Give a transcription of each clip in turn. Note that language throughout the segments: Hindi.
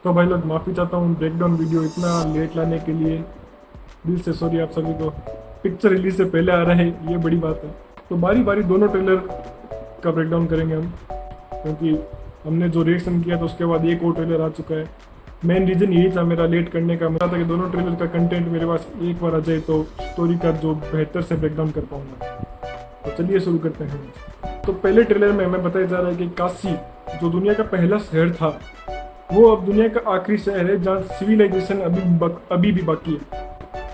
तो भाई लोग माफ़ी चाहता हूँ ब्रेकडाउन वीडियो इतना लेट लाने के लिए। दिल से सॉरी आप सभी को। पिक्चर रिलीज से पहले आ रहा है, ये बड़ी बात है। तो बारी बारी दोनों ट्रेलर का ब्रेकडाउन करेंगे हम, क्योंकि हमने जो रिएक्शन किया था उसके बाद एक और ट्रेलर आ चुका है। मेन रीज़न यही था मेरा लेट करने का, मेरा था कि दोनों ट्रेलर का कंटेंट मेरे पास एक बार आ जाए तो स्टोरी का जो बेहतर से ब्रेकडाउन कर पाऊँगा। तो चलिए शुरू करते हैं। तो पहले ट्रेलर में हमें बताया जा रहा है कि काशी जो दुनिया का पहला शहर था वो अब दुनिया का आखिरी शहर है जहाँ सिविलाइजेशन अभी भी बाकी है।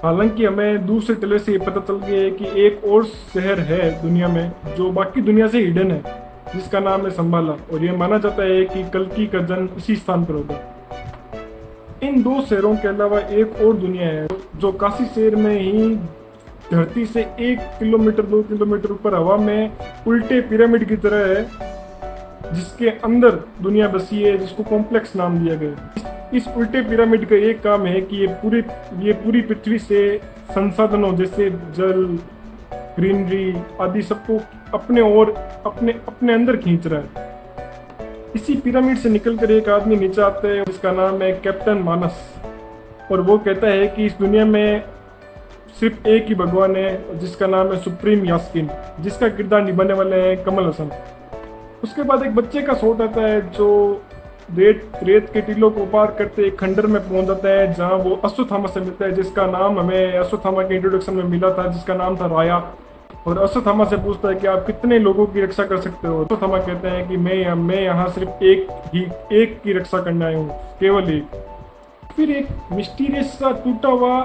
हालांकि हमें दूसरे ट्रेलर से ये पता चल गया है कि एक और शहर है दुनिया में जो बाकी दुनिया से हिडन है, जिसका नाम है संभाला, और ये माना जाता है कि कल्कि का जन्म इसी स्थान पर होगा। इन दो शहरों के अलावा एक और दुनिया है जो काशी शहर में ही धरती से 1 किलोमीटर 2 किलोमीटर ऊपर हवा में उल्टे पिरामिड की तरह है, जिसके अंदर दुनिया बसी है, जिसको कॉम्प्लेक्स नाम दिया गया। इस उल्टे पिरामिड का एक काम है कि ये पूरी पृथ्वी से संसाधनों जैसे जल, ग्रीनरी आदि सबको अपने अंदर खींच रहा है। इसी पिरामिड से निकलकर एक आदमी नीचे आता है जिसका नाम है कैप्टन मानस, और वो कहता है कि इस दुनिया में सिर्फ एक ही भगवान है जिसका नाम है सुप्रीम यास्किन, जिसका किरदार निभाने वाले हैं कमल हसन। उसके बाद एक बच्चे का शॉट आता है जो रेत के टीलों को पार करते एक खंडर में पहुंच जाता है जहां वो अश्वत्थामा से मिलता है, जिसका नाम हमें अश्वत्थामा के इंट्रोडक्शन में मिला था, जिसका नाम था राया। और अश्वत्थामा से पूछता है कि आप कितने लोगों की रक्षा कर सकते हो। अश्वत्थामा कहते हैं कि मैं यहाँ सिर्फ एक की रक्षा करने आया हूँ, केवल एक। फिर एक मिस्टीरियस सा टूटा हुआ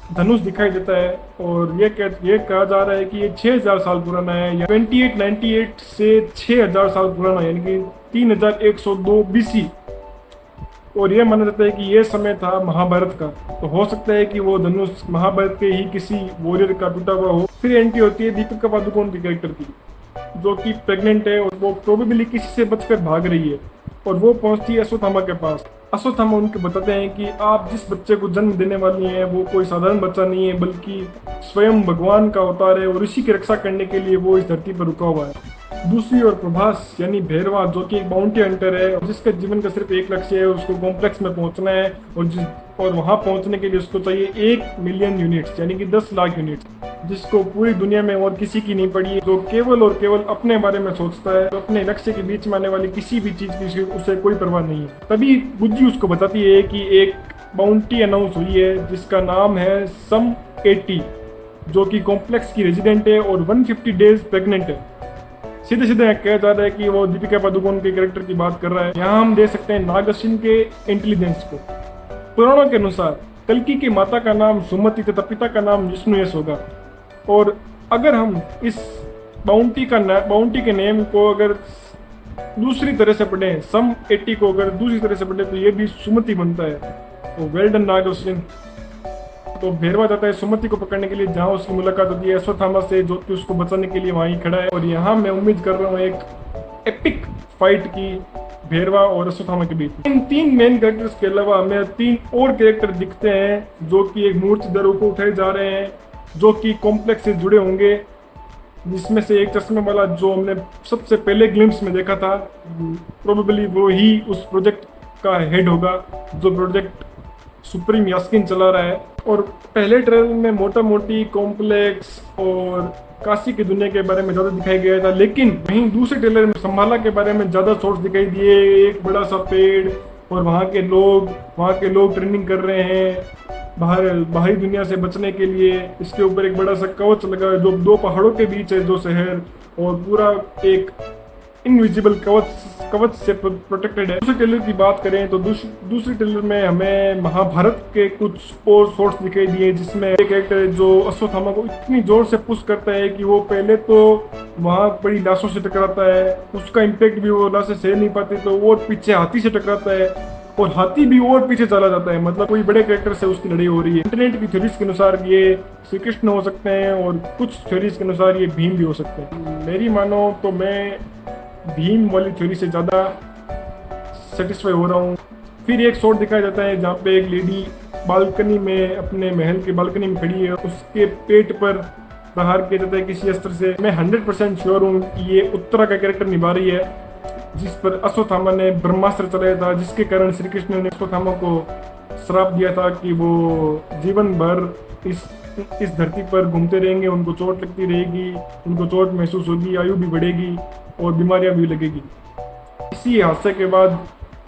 धनुष दिखाई देता है और ये कहा जा रहा है कि ये 6000 साल पुराना है, या 2898 से 6000 साल पुराना, यानी कि 3102 BC। और ये माना जाता है कि ये समय था महाभारत का, तो हो सकता है कि वो धनुष महाभारत के ही किसी वॉरियर का टूटा हुआ हो। फिर एंट्री होती है दीपिका पादुकोण की कैरेक्टर की, जो कि प्रेग्नेंट है और वो प्रोबेबली किसी से बचकर भाग रही है, और वो पहुंचती है अश्वत्थामा के पास। अश्वत्थामा उनको बताते हैं कि आप जिस बच्चे को जन्म देने वाली हैं वो कोई साधारण बच्चा नहीं है, बल्कि स्वयं भगवान का अवतार है, और इसी की रक्षा करने के लिए वो इस धरती पर रुका हुआ है। दूसरी ओर प्रभास यानी भैरवा, जो कि एक बाउंटी हंटर है, जिसका जीवन का सिर्फ एक लक्ष्य है, उसको कॉम्प्लेक्स में पहुंचना है, और वहां पहुंचने के लिए उसको चाहिए 1 मिलियन यूनिट्स, यानी कि 10 लाख यूनिट्स, जिसको पूरी दुनिया में और किसी की नहीं पड़ी है, जो केवल और केवल अपने बारे में सोचता है। तो अपने लक्ष्य के बीच में आने वाली किसी भी चीज की उसे कोई परवाह नहीं है। तभी बुज्जी उसको बताती है कि एक बाउंटी अनाउंस हुई है जिसका नाम है सम 80, जो कि कॉम्प्लेक्स की रेजिडेंट है और 150 डेज प्रेग्नेंट है। सीधे सीधे कहा जा रहा है कि वो दीपिका पादुकोण के कैरेक्टर की बात कर रहा है। यहाँ हम देख सकते हैं नाग अश्विन के इंटेलिजेंस को। पुराणों के अनुसार कल्कि की माता का नाम सुमति तथा पिता का नाम विष्णुयश होगा, और अगर हम इस बाउंटी के नेम को अगर दूसरी तरह से पढ़ें, सम 80 को अगर दूसरी तरह से पढ़ें तो ये भी सुमति बनता है। तो वेल डन नाग अश्विन। तो भैरवा जाता है सुमति को पकड़ने के लिए, जहां उसकी मुलाकात होती है अश्वत्थामा से, जो कि उसको बचाने के लिए वहीं खड़ा है। और यहाँ मैं उम्मीद कर रहा हूँ एक एपिक फाइट की भैरवा और अश्वत्थामा के बीच। इन 3 मेन कैरेक्टर्स के अलावा हमें 3 और कैरेक्टर दिखते हैं जो कि एक मूर्तिधर को उठाए जा रहे हैं, जो कि कॉम्प्लेक्स से जुड़े होंगे, जिसमें से एक चश्मे वाला जो हमने सबसे पहले ग्लिम्स में देखा था, प्रोबेबली वो ही उस प्रोजेक्ट का हेड होगा जो प्रोजेक्ट सुप्रीम यास्किन चला रहा है। और पहले ट्रेलर में मोटा मोटी कॉम्प्लेक्स और काशी की दुनिया के बारे में ज़्यादा दिखाई गया था, लेकिन वहीं दूसरे ट्रेलर में संभाला के बारे में ज़्यादा शॉट्स दिखाई दिए। एक बड़ा सा पेड़ और वहाँ के लोग ट्रेनिंग कर रहे हैं बाहरी दुनिया से बचने के लिए। इसके ऊपर एक बड़ा सा कवच लगा है जो 2 पहाड़ों के बीच है जो शहर, और पूरा एक इनविजिबल कवच से प्रोटेक्टेड है। दूसरे ट्रेलर की बात करें तो दूसरे ट्रेलर में हमें महाभारत के कुछ और शॉट्स दिखाई दिए, जिसमें एक कैरेक्टर जो अश्वत्थामा को इतनी जोर से पुश करता है कि वो पहले तो वहाँ बड़ी लाशों से टकराता है, उसका इम्पैक्ट भी वो लाशें सह नहीं पाती, तो वो पीछे हाथी से टकराता है और हाथी भी और पीछे चला जाता है। मतलब कोई बड़े कैरेक्टर से उसकी लड़ाई हो रही है। इंटरनेट की थ्योरीज के अनुसार ये श्री कृष्ण हो सकते हैं, और कुछ थ्योरीज के अनुसार ये भीम भी हो सकते हैं। मेरी मानो तो मैं भीम वाली थ्योरी से ज़्यादा सेटिस्फाई हो रहा हूँ। फिर एक शॉट दिखाया जाता है जहाँ पे एक लेडी बालकनी में, अपने महल के बालकनी में खड़ी है, उसके पेट पर प्रहार किया जाता है किसी अस्त्र से। मैं 100% श्योर हूँ कि ये उत्तरा का कैरेक्टर निभा रही है। जिस पर अश्वत्थामा ने ब्रह्मास्त्र चलाया था, जिसके कारण श्री कृष्ण ने अश्वत्थामा को श्राप दिया था कि वो जीवन भर इस धरती पर घूमते रहेंगे, उनको चोट लगती रहेगी, उनको चोट महसूस होगी, आयु भी बढ़ेगी और बीमारियां भी लगेगी। इसी हादसे के बाद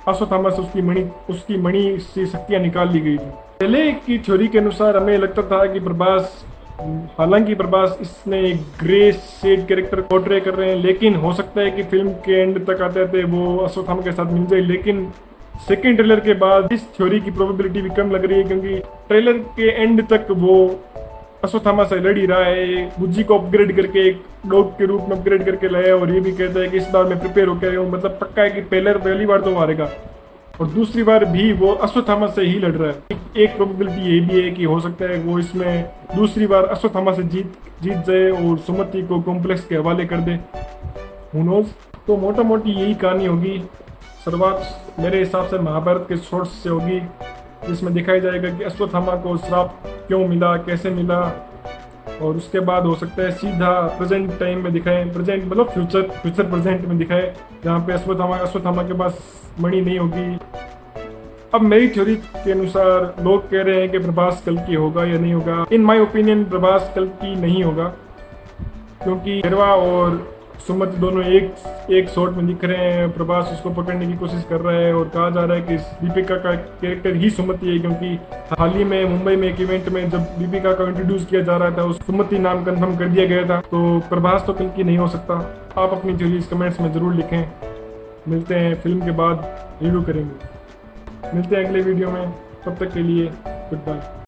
अश्वत्थामा से उसकी मणि से शक्तियां निकाल ली गई थी। पहले की थ्योरी के अनुसार हमें लगता था कि प्रभास, हालांकि प्रभास इसमें एक ग्रे शेड कैरेक्टर पोर्ट्रे कर रहे हैं, लेकिन हो सकता है कि फिल्म के एंड तक आते आते वो अश्वत्थामा के साथ मिल जाए। लेकिन सेकेंड ट्रेलर के बाद इस थ्योरी की प्रोबेबिलिटी भी कम लग रही है, क्योंकि ट्रेलर के एंड तक वो अश्वत्थामा से लड़ ही रहा है, बुज्जी को अपग्रेड करके एक डॉग के रूप में अपग्रेड करके लाया और ये भी कहता है कि इस बार मैं प्रिपेयर होकर आया हूँ। मतलब पक्का है कि पहली बार तो हारेगा और दूसरी बार भी वो अश्वत्थामा से ही लड़ रहा है। एक प्रोबेबिलिटी ये भी है कि हो सकता है वो इसमें दूसरी बार अश्वत्थामा से जीत जाए और सुमति को कॉम्प्लेक्स के हवाले कर दे, हू नोज। तो मोटा मोटी यही कहानी होगी। शुरुआत मेरे हिसाब से महाभारत के सोर्स से होगी, जिसमें दिखाया जाएगा कि अश्वत्थामा को श्राप क्यों मिला, कैसे मिला, और उसके बाद हो सकता है सीधा प्रेजेंट टाइम में दिखाए, प्रेजेंट मतलब फ्यूचर प्रेजेंट में दिखाए, जहाँ पे अश्वत्थामा के पास मणि नहीं होगी। अब मेरी थ्योरी के अनुसार लोग कह रहे हैं कि प्रभास कल्कि होगा या नहीं होगा। इन माय ओपिनियन प्रभास कल्कि नहीं होगा, क्योंकि भैरवा और सुमति दोनों एक शॉट में दिख रहे हैं। प्रभास उसको पकड़ने की कोशिश कर रहा है और कहा जा रहा है कि दीपिका का कैरेक्टर ही सुमति है, क्योंकि हाल ही में मुंबई में एक इवेंट में जब दीपिका को इंट्रोड्यूस किया जा रहा था उस सुमति नाम कंफर्म कर दिया गया था। तो प्रभास तो कल्कि नहीं हो सकता। आप अपनी थ्योरीज कमेंट्स में ज़रूर लिखें। मिलते हैं फिल्म के बाद, रिव्यू करेंगे। मिलते हैं अगले वीडियो में, तब तक के लिए गुड बाय।